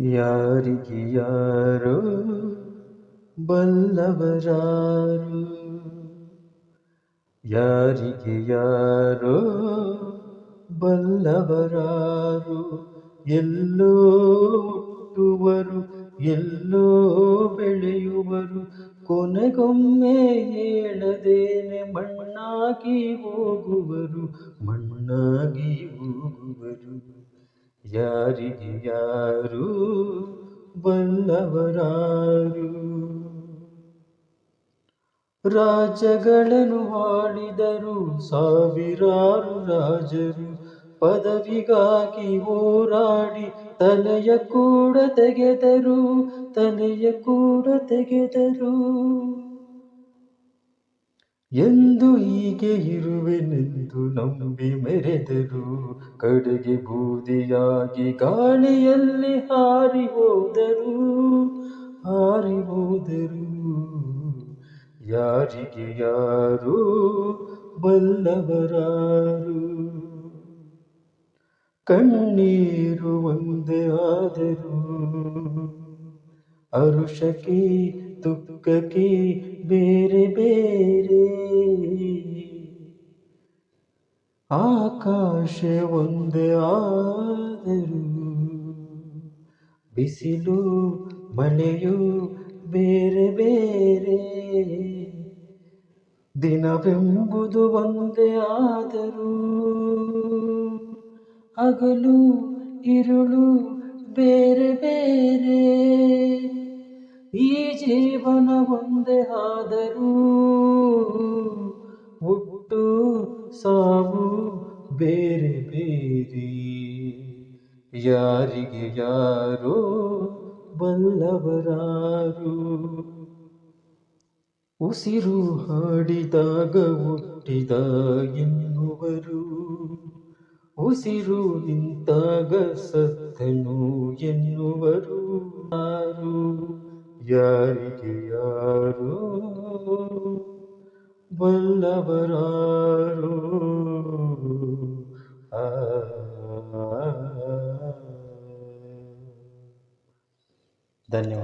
ಯಾರಿಗೆ ಯಾರೋ ಬಲ್ಲವರಾರು, ಯಾರಿಗೆ ಯಾರೋ ಬಲ್ಲವರಾರು, ಎಲ್ಲೋ ಹುಟ್ಟುವರು ಎಲ್ಲೋ ಬೆಳೆಯುವರು, ಕೊನೆಗೊಮ್ಮೆ ಹೇಳದೇನೆ ಮಣ್ಣಾಗಿ ಹೋಗುವರು, ಮಣ್ಣಾಗಿ ಹೋಗುವರು. ಯಾರಿಗೆ ಯಾರು ಬಲ್ಲವರಾರು. ರಾಜ್ಯಗಳನ್ನು ಆಳಿದರು ಸಾವಿರಾರು ರಾಜರು, ಪದವಿಗಾಗಿ ಹೋರಾಡಿ ತಲೆಯ ಕೂಡ ತೆಗೆದರು, ತಲೆಯ ಕೂಡ ತೆಗೆದರು. ಎಂದು ಹೀಗೆ ಇರುವೆನೆಂದು ನಂಬಿ ಮೆರೆದರು, ಕಡೆಗೆ ಬೂದಿಯಾಗಿ ಗಾಳಿಯಲ್ಲಿ ಹಾರಿ ಹೋದರು, ಹಾರಿ ಹೋದರು. ಯಾರಿಗೆ ಯಾರು ಬಲ್ಲವರಾರು. ಕಣ್ಣೀರು ಒಂದೇ ಆದರೂ ಹರುಷಕ್ಕೆ ದುಃಖಕ್ಕೆ ಬೇರೆ ಬೇರೆ, ಆಕಾಶ ಒಂದೇ ಆದರೂ ಬಿಸಿಲು ಮಳೆಯು ಬೇರೆ ಬೇರೆ, ದಿನವೆಂಬುದು ಒಂದೇ ಆದರೂ ಹಗಲು ಇರುಳು ಬೇರೆ ಬೇರೆ, ಈ ಜೀವನ ಒಂದೇ ಆದರೂ ಹುಟ್ಟು ಸಾವು ಬೇರೆ ಬೇರೆ. ಯಾರಿಗೆ ಯಾರೋ ಬಲ್ಲವರಾರು. ಉಸಿರು ಹಾಡಿದಾಗ ಹುಟ್ಟಿದ ಎನ್ನುವರು, ಉಸಿರು ನಿಂತಾಗ ಸತ್ತನು ಎನ್ನುವರು. ಯಾರಿಗೆ ಯಾರೋ ಬಲ್ಲವರಾರು. ಧನ್ಯವಾದ.